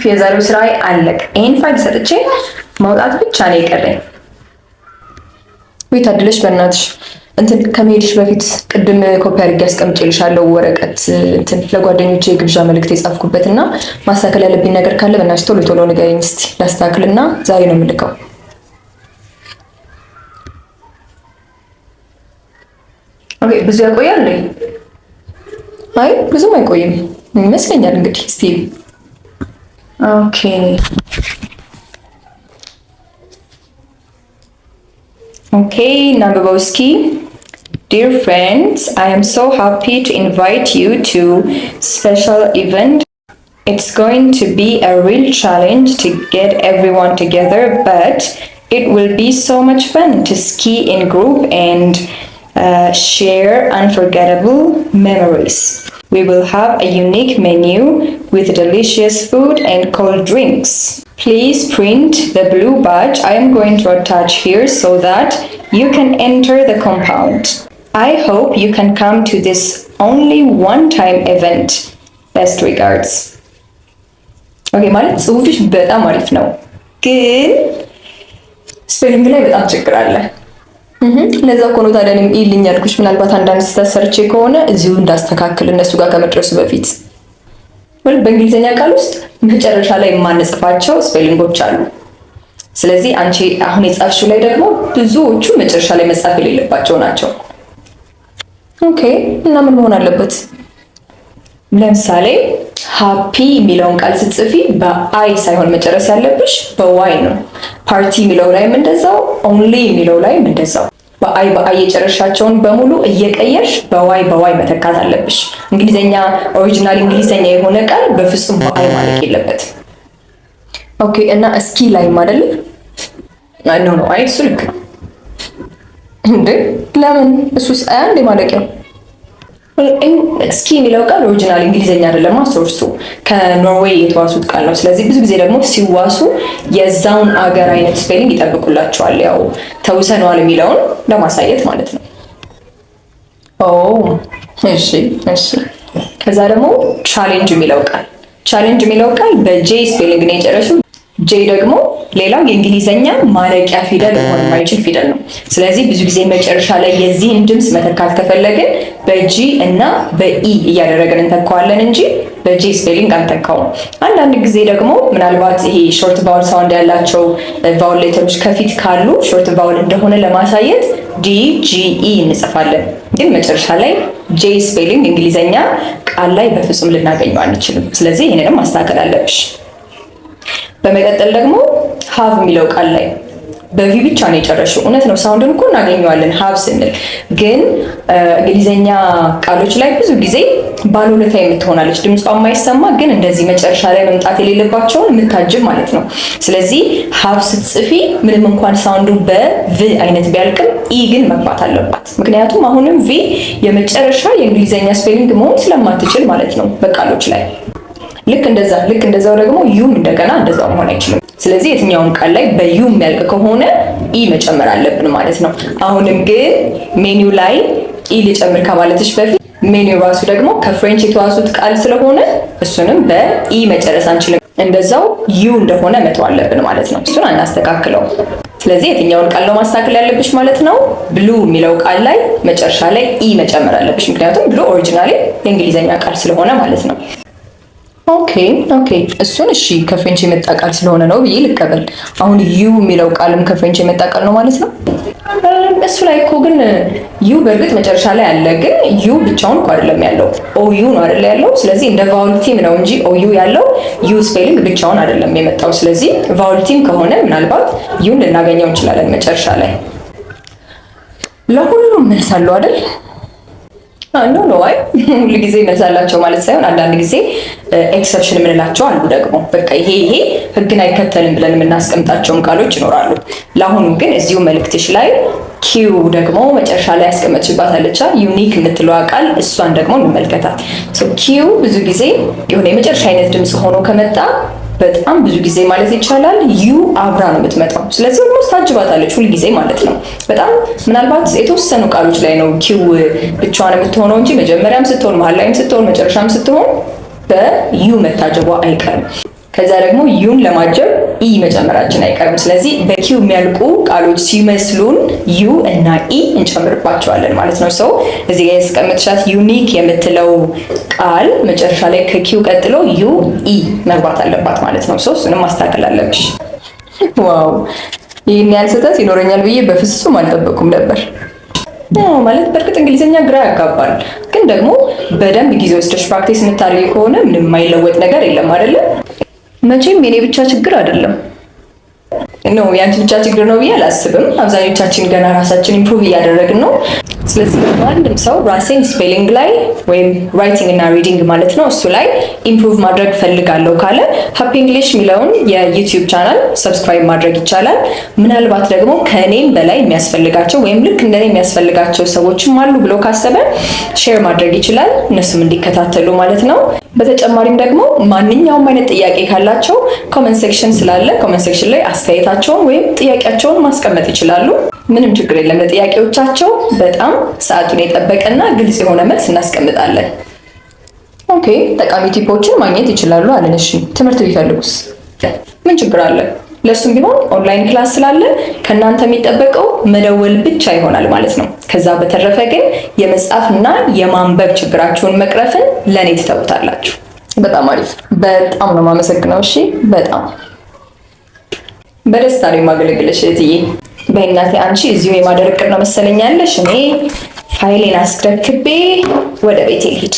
የዛሬው ስራዬ አለቀ። ይሄን ፋይል ሰጥቼ ማውጣት ብቻ ነው የቀረኝ። ወይ ታድለሽ በእናትሽ እንትን ከመሄድሽ በፊት ቅድም ኮፒ አድርጌ አስቀምጬልሻለሁ ወረቀት እንትን ለጓደኞቼ የግብዣ መልእክት የጻፍኩበት እና ማስተካከል ያለብኝ ነገር ካለ በእናትሽ ቶሎ ቶሎ ንገሪኝ እስቲ ላስተካክልና ዛሬ ነው የምልከው። ኦኬ ብዙ ያቆያል? አይ ብዙም አይቆይም ይመስለኛል። እንግዲህ እስቲ ኦኬ Okay, Nambabowski. Dear friends, I am so happy to invite you to special event. It's going to be a real challenge to get everyone together, but it will be so much fun to ski in group and share unforgettable memories. We will have a unique menu with delicious food and cold drinks. Please print the blue badge I am going to attach here so that you can enter the compound. I hope you can come to this only one-time event. Best regards. Okay, ማለት ጽሁፍሽ በጣም አሪፍ ነው፣ ግን ስፔሊንግ ላይ በጣም ችግር አለ። ለዛ እኮ ነው ታዲያ እኔም ይልኝ ያልኩሽ። ምናልባት አንዳንድ ስህተት ሰርቼ ከሆነ እዚሁ እንዳስተካክል እነሱ ጋር ከመድረሱ በፊት። በእንግሊዝኛ ቃል ውስጥ መጨረሻ ላይ የማንጽፋቸው ስፔሊንጎች አሉ። ስለዚህ አንቺ አሁን የጻፍሽው ላይ ደግሞ ብዙዎቹ መጨረሻ ላይ መጻፍ የሌለባቸው ናቸው። ኦኬ እና ምን መሆን አለበት? ለምሳሌ ሃፒ የሚለውን ቃል ስትጽፊ በአይ ሳይሆን መጨረስ ያለብሽ በዋይ ነው። ፓርቲ የሚለው ላይም እንደዛው፣ ኦንሊ የሚለው ላይም እንደዛው። በአይ የጨረሻቸውን በሙሉ እየቀየርሽ በዋይ መተካት አለብሽ። እንግሊዘኛ ኦሪጂናል እንግሊዘኛ የሆነ ቃል በፍጹም በአይ ማለት የለበትም። ኦኬ እና እስኪ ላይ አይደል? ኖ አይ እሱ ልክ ነው እንዴ? ለምን እሱስ አንዴ ማለቂያው። እስኪ የሚለው ቃል ኦሪጂናል እንግሊዘኛ አይደለም፣ ሶርሱ ከኖርዌይ የተዋሱት ቃል ነው። ስለዚህ ብዙ ጊዜ ደግሞ ሲዋሱ የዛውን አገር አይነት ስፔሊንግ ይጠብቁላቸዋል፣ ያው ተውሰነዋል የሚለውን ለማሳየት ማለት ነው። ኦ እሺ። ከዛ ደግሞ ቻሌንጅ የሚለው ቃል በጄ ስፔሊንግ ነው የጨረሰው። ጄ ደግሞ ሌላው የእንግሊዘኛ ማለቂያ ፊደል መሆን የማይችል ፊደል ነው። ስለዚህ ብዙ ጊዜ መጨረሻ ላይ የዚህን ድምፅ መተካት ከፈለግን በጂ እና በኢ እያደረግን እንተካዋለን እንጂ በጄ ስፔሊንግ አንተካውም። አንዳንድ ጊዜ ደግሞ ምናልባት ይሄ ሾርት ቫውል ሳውንድ ያላቸው ቫውል ሌተሮች ከፊት ካሉ ሾርት ቫውል እንደሆነ ለማሳየት ዲ ጂ ኢ እንጽፋለን። ግን መጨረሻ ላይ ጄ ስፔሊንግ እንግሊዘኛ ቃል ላይ በፍጹም ልናገኘው አንችልም። ስለዚህ ይሄንንም ማስተካከል አለብሽ። በመቀጠል ደግሞ ሃቭ የሚለው ቃል ላይ በቪ ብቻ ነው የጨረሽው። እውነት ነው፣ ሳውንድን እኮ እናገኘዋለን ሃቭ ስንል፣ ግን እንግሊዘኛ ቃሎች ላይ ብዙ ጊዜ ባለሁለታ የምትሆናለች ድምጿ የማይሰማ ግን እንደዚህ መጨረሻ ላይ መምጣት የሌለባቸውን የምታጅብ ማለት ነው። ስለዚህ ሃቭ ስትጽፊ ምንም እንኳን ሳውንዱ በቪ አይነት ቢያልቅም ኢ ግን መግባት አለባት። ምክንያቱም አሁንም ቪ የመጨረሻ የእንግሊዘኛ ስፔሊንግ መሆን ስለማትችል ማለት ነው በቃሎች ላይ። ልክ እንደዛው ደግሞ ዩም እንደገና እንደዛው መሆን አይችልም። ስለዚህ የትኛውም ቃል ላይ በዩ የሚያልቅ ከሆነ ኢ መጨመር አለብን ማለት ነው። አሁንም ግን ሜኒው ላይ ኢ ልጨምር ከማለትሽ በፊት ሜኒው ራሱ ደግሞ ከፍሬንች የተዋሱት ቃል ስለሆነ እሱንም በኢ መጨረስ አንችልም። እንደዛው ዩ እንደሆነ መተው አለብን ማለት ነው። እሱን አናስተካክለው። ስለዚህ የትኛውን ቃል ነው ማስተካከል ያለብሽ ማለት ነው? ብሉ የሚለው ቃል ላይ መጨረሻ ላይ ኢ መጨመር አለብሽ። ምክንያቱም ብሉ ኦሪጂናሊ የእንግሊዘኛ ቃል ስለሆነ ማለት ነው። ኦኬ እሱን እሺ ከፍሬንች የመጣ ቃል ስለሆነ ነው ብዬ ልቀበል። አሁን ዩ የሚለው ቃልም ከፍሬንች የመጣ ቃል ነው ማለት ነው። እሱ ላይ እኮ ግን ዩ በእርግጥ መጨረሻ ላይ አለ፣ ግን ዩ ብቻውን እኮ አይደለም ያለው፣ ኦ ዩ ነው አይደል ያለው። ስለዚህ እንደ ቫውል ቲም ነው እንጂ ኦ ዩ ያለው ዩ ስፔሊንግ ብቻውን አይደለም የመጣው። ስለዚህ ቫውል ቲም ከሆነ ምናልባት ዩን ልናገኘው እንችላለን መጨረሻ ላይ። ለሁሉም መልስ አለው አይደል? ኖ አይ ሁሉ ጊዜ መልሳላቸው ማለት ሳይሆን አንዳንድ ጊዜ ኤክሰፕሽን የምንላቸው አሉ። ደግሞ በቃ ይሄ ህግን አይከተልም ብለን የምናስቀምጣቸውም ቃሎች ይኖራሉ። ለአሁኑ ግን እዚሁ መልእክትሽ ላይ ኪው ደግሞ መጨረሻ ላይ ያስቀመጥሽባታለች ዩኒክ የምትለዋ ቃል፣ እሷን ደግሞ እንመልከታት። ኪው ብዙ ጊዜ የሆነ የመጨረሻ አይነት ድምፅ ሆኖ ከመጣ በጣም ብዙ ጊዜ ማለት ይቻላል ዩ አብራ ነው የምትመጣው። ስለዚህ ኦልሞስት ታጅባታለች ሁል ጊዜ ማለት ነው። በጣም ምናልባት የተወሰኑ ቃሎች ላይ ነው ኪው ብቻዋን የምትሆነው እንጂ መጀመሪያም ስትሆን መሀል ላይም ስትሆን መጨረሻም ስትሆን በዩ መታጀቧ አይቀርም። ከዛ ደግሞ ዩን ለማጀብ ኢ መጨመራችን አይቀርም። ስለዚህ በኪው የሚያልቁ ቃሎች ሲመስሉን ዩ እና ኢ እንጨምርባቸዋለን ማለት ነው። ሰው እዚህ ጋር ያስቀምጥሻት ዩኒክ የምትለው ቃል መጨረሻ ላይ ከኪው ቀጥሎ ዩ ኢ መግባት አለባት ማለት ነው። ሰው እሱንም ማስተካከል አለብሽ። ዋው ይህን ያህል ስህተት ይኖረኛል ብዬ በፍጹም አልጠበቁም ነበር። ማለት በእርግጥ እንግሊዝኛ ግራ ያጋባል፣ ግን ደግሞ በደንብ ጊዜ ወስደሽ ፕራክቲስ የምታደርጊ ከሆነ ምንም የማይለወጥ ነገር የለም አይደለም። መቼም የኔ ብቻ ችግር አይደለም ነው ያንቺ ብቻ ችግር ነው ብዬ አላስብም። አብዛኞቻችን ገና ራሳችን ኢምፕሩቭ እያደረግን ነው። ስለዚህ ማንም ሰው ራሴን ስፔሊንግ ላይ ወይም ራይቲንግ እና ሪዲንግ ማለት ነው እሱ ላይ ኢምፕሩቭ ማድረግ ፈልጋለሁ ካለ ሃፒ እንግሊሽ የሚለውን የዩቲዩብ ቻናል ሰብስክራይብ ማድረግ ይቻላል። ምናልባት ደግሞ ከእኔም በላይ የሚያስፈልጋቸው ወይም ልክ እንደኔ የሚያስፈልጋቸው ሰዎችም አሉ ብሎ ካሰበ ሼር ማድረግ ይችላል፣ እነሱም እንዲከታተሉ ማለት ነው። በተጨማሪም ደግሞ ማንኛውም አይነት ጥያቄ ካላቸው ኮመንት ሴክሽን ስላለ ኮመንት ሴክሽን ላይ አስተያየታቸውን ወይም ጥያቄያቸውን ማስቀመጥ ይችላሉ። ምንም ችግር የለም። ለጥያቄዎቻቸው በጣም ሰዓቱን የጠበቀና ግልጽ የሆነ መልስ እናስቀምጣለን። ኦኬ፣ ጠቃሚ ቲፖችን ማግኘት ይችላሉ አለን። እሺ፣ ትምህርት ቢፈልጉስ ምን ችግር አለ? ለሱም ቢሆን ኦንላይን ክላስ ስላለ ከእናንተ የሚጠበቀው መደወል ብቻ ይሆናል ማለት ነው። ከዛ በተረፈ ግን የመጻፍና የማንበብ ችግራችሁን መቅረፍን ለኔ ትተውታላችሁ። በጣም አሪፍ። በጣም ነው የማመሰግነው። እሺ፣ በጣም በደስታ ነው የማገለግልሽ እህትዬ። በእናቴ አንቺ እዚሁ የማደር እቅድ ነው መሰለኝ ያለሽ። እኔ ፋይሌን አስረክቤ ወደ ቤቴ ልሂድ።